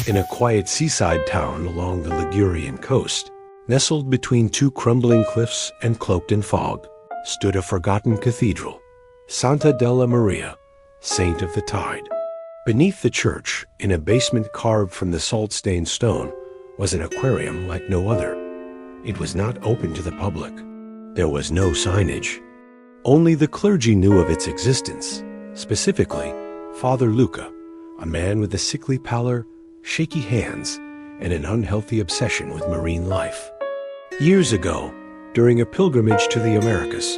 In a quiet seaside town along the Ligurian coast, nestled between two crumbling cliffs and cloaked in fog, stood a forgotten cathedral, Santa della Maria, Saint of the Tide. Beneath the church, in a basement carved from the salt-stained stone, was an aquarium like no other. It was not open to the public. There was no signage. Only the clergy knew of its existence, specifically Father Luca, a man with a sickly pallor, shaky hands, and an unhealthy obsession with marine life. Years ago, during a pilgrimage to the Americas,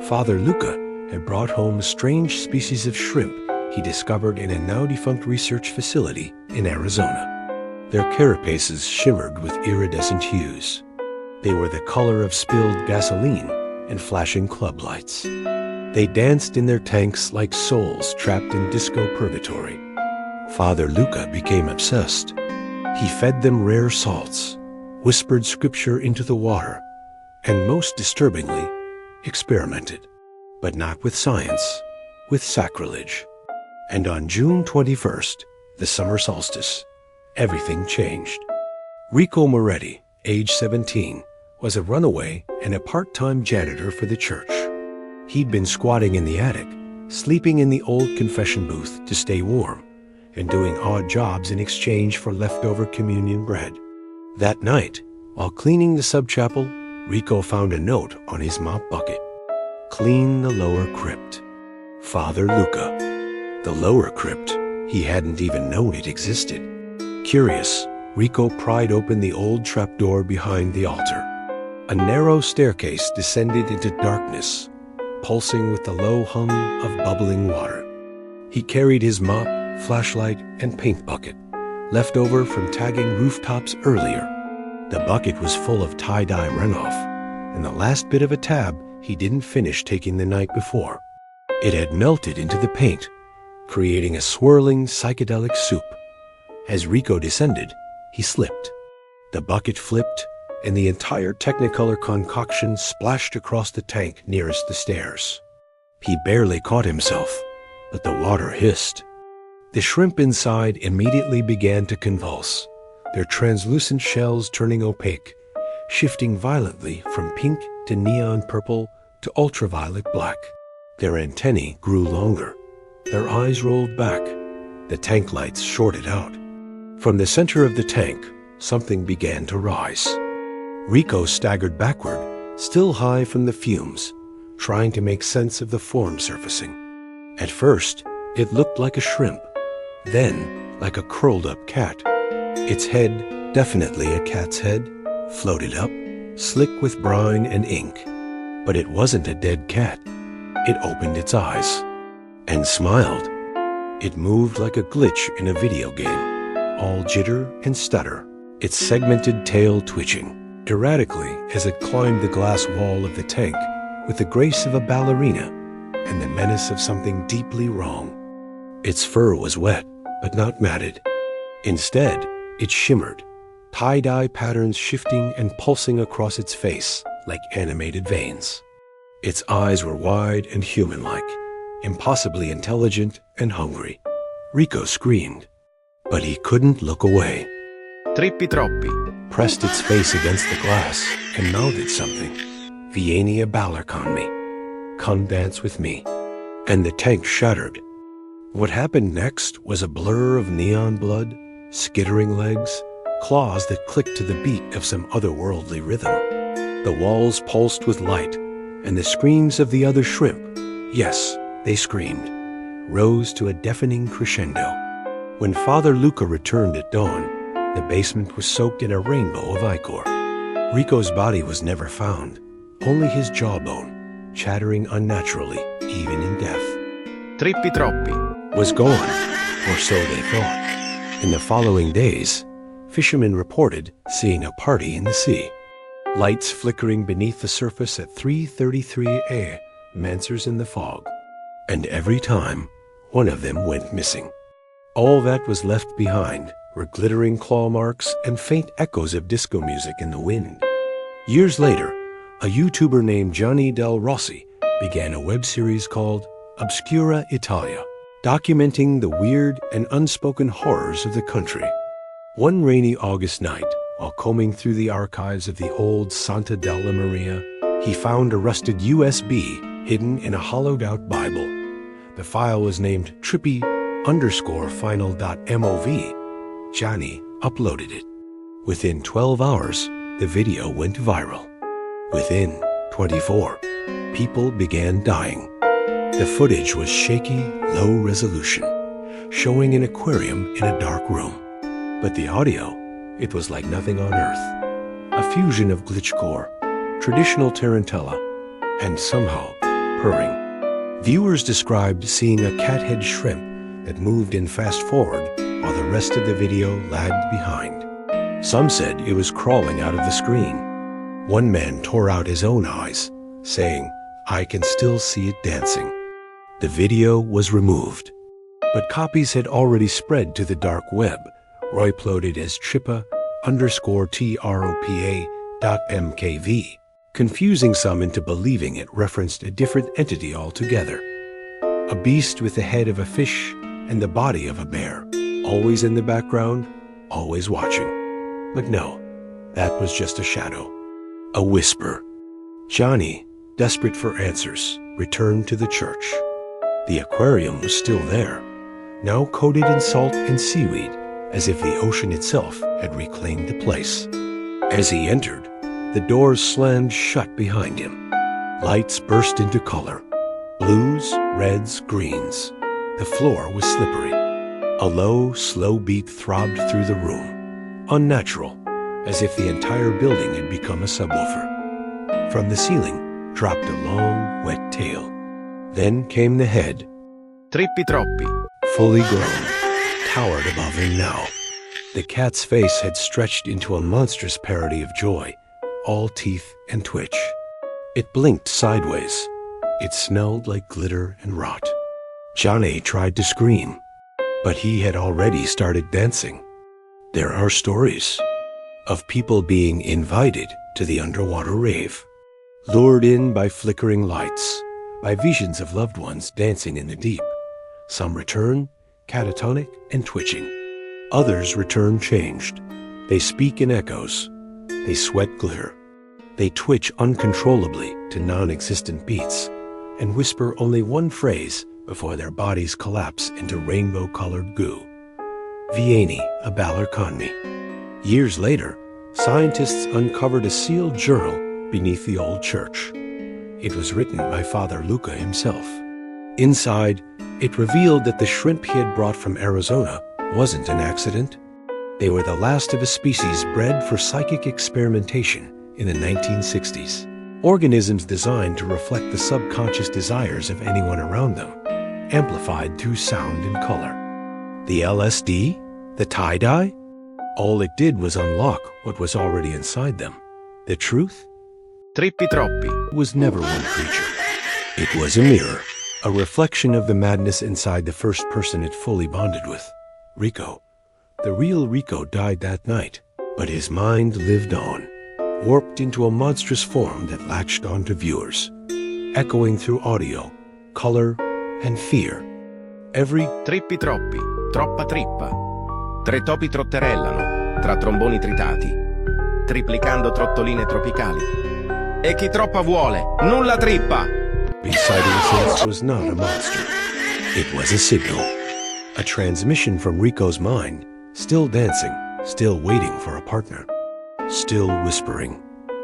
Father Luca had brought home a strange species of shrimp he discovered in a now-defunct research facility in Arizona. Their carapaces shimmered with iridescent hues. They were the color of spilled gasoline and flashing club lights. They danced in their tanks like souls trapped in disco purgatory. Father Luca became obsessed. He fed them rare salts, whispered scripture into the water, and most disturbingly, experimented. But not with science, with sacrilege. And on June 21st, the summer solstice, everything changed. Rico Moretti, age 17, was a runaway and a part-time janitor for the church. He'd been squatting in the attic, sleeping in the old confession booth to stay warm, and doing odd jobs in exchange for leftover communion bread. That night, while cleaning the subchapel, Rico found a note on his mop bucket. Clean the lower crypt. Father Luca. The lower crypt, he hadn't even known it existed. Curious, Rico pried open the old trapdoor behind the altar. A narrow staircase descended into darkness, pulsing with the low hum of bubbling water. He carried his mop, flashlight, and paint bucket, left over from tagging rooftops earlier. The bucket was full of tie-dye runoff, and the last bit of a tab he didn't finish taking the night before. It had melted into the paint, creating a swirling psychedelic soup. As Rico descended, he slipped. The bucket flipped, and the entire Technicolor concoction splashed across the tank nearest the stairs. He barely caught himself, but the water hissed. The shrimp inside immediately began to convulse, their translucent shells turning opaque, shifting violently from pink to neon purple to ultraviolet black. Their antennae grew longer. Their eyes rolled back. The tank lights shorted out. From the center of the tank, something began to rise. Rico staggered backward, still high from the fumes, trying to make sense of the form surfacing. At first, it looked like a shrimp, then like a curled-up cat. Its head, definitely a cat's head, floated up, slick with brine and ink. But it wasn't a dead cat. It opened its eyes and smiled. It moved like a glitch in a video game, all jitter and stutter, its segmented tail twitching erratically as it climbed the glass wall of the tank with the grace of a ballerina and the menace of something deeply wrong. Its fur was wet, but not matted. Instead, it shimmered, tie-dye patterns shifting and pulsing across its face like animated veins. Its eyes were wide and human-like, impossibly intelligent and hungry. Rico screamed, but he couldn't look away. Trippi Troppi Pressed its face against the glass and mouthed something. Vieni a ballare con me. Come dance with me. And the tank shattered. What happened next was a blur of neon blood, skittering legs, claws that clicked to the beat of some otherworldly rhythm. The walls pulsed with light, and the screams of the other shrimp, yes, they screamed, rose to a deafening crescendo. When Father Luca returned at dawn, the basement was soaked in a rainbow of ichor. Rico's body was never found, only his jawbone, chattering unnaturally, even in death. Trippi Troppi Was gone, or so they thought. In the following days, fishermen reported seeing a party in the sea. Lights flickering beneath the surface at 3:33 a.m., answers in the fog. And every time, one of them went missing. All that was left behind were glittering claw marks and faint echoes of disco music in the wind. Years later, a YouTuber named Gianni Del Rossi began a web series called Obscura Italia, documenting the weird and unspoken horrors of the country. One rainy August night, while combing through the archives of the old Santa della Maria, he found a rusted USB hidden in a hollowed-out Bible. The file was named Trippi_final.mov. Johnny uploaded it. Within 12 hours, the video went viral. Within 24, people began dying. The footage was shaky, low resolution, showing an aquarium in a dark room. But the audio, it was like nothing on Earth. A fusion of glitchcore, traditional tarantella, and somehow purring. Viewers described seeing a cathead shrimp that moved in fast forward while the rest of the video lagged behind. Some said it was crawling out of the screen. One man tore out his own eyes, saying, "I can still see it dancing." The video was removed, but copies had already spread to the dark web, uploaded as Trippa_Tropa.mkv, confusing some into believing it referenced a different entity altogether. A beast with the head of a fish and the body of a bear, always in the background, always watching. But no, that was just a shadow. A whisper. Johnny, desperate for answers, returned to the church. The aquarium was still there, now coated in salt and seaweed, as if the ocean itself had reclaimed the place. As he entered, the doors slammed shut behind him. Lights burst into color. Blues, reds, greens. The floor was slippery. A low, slow beat throbbed through the room. Unnatural, as if the entire building had become a subwoofer. From the ceiling dropped a long, wet tail. Then came the head. Trippi Troppi. Fully grown, towered above him now. The cat's face had stretched into a monstrous parody of joy, all teeth and twitch. It blinked sideways. It smelled like glitter and rot. Johnny tried to scream, but he had already started dancing. There are stories of people being invited to the underwater rave, lured in by flickering lights, by visions of loved ones dancing in the deep. Some return, catatonic and twitching. Others return changed. They speak in echoes. They sweat glitter. They twitch uncontrollably to non-existent beats and whisper only one phrase before their bodies collapse into rainbow-colored goo. Vieni, a ballare. Years later, scientists uncovered a sealed journal beneath the old church. It was written by Father Luca himself. Inside, it revealed that the shrimp he had brought from Arizona wasn't an accident. They were the last of a species bred for psychic experimentation in the 1960s. Organisms designed to reflect the subconscious desires of anyone around them, amplified through sound and color. The LSD? The tie-dye? All it did was unlock what was already inside them. The truth? Trippi Troppi. Was never one creature. It was a mirror, a reflection of the madness inside the first person it fully bonded with, Rico. The real Rico died that night, but his mind lived on, warped into a monstrous form that latched onto viewers, echoing through audio, color, and fear. Every Trippi Troppi. Troppa trippa. Tre topi trotterellano, tra tromboni tritati, triplicando trottoline tropicali. E chi troppa vuole, nulla trippa! reciting sense was not a monster. It was a signal, a transmission from Rico's mind, still dancing, still waiting for a partner, still whispering,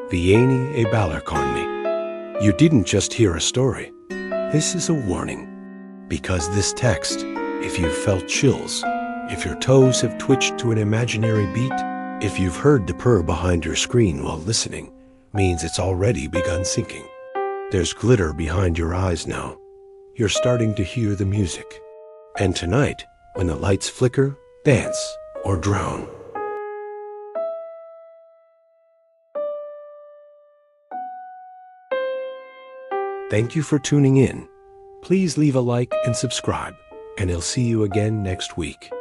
Vieni e ballare con me. You didn't just hear a story. This is a warning. Because this text, if you've felt chills, if your toes have twitched to an imaginary beat, if you've heard the purr behind your screen while listening, means it's already begun sinking. There's glitter behind your eyes now. You're starting to hear the music. And tonight, when the lights flicker, dance, or drown. Thank you for tuning in. Please leave a like and subscribe, and I'll see you again next week.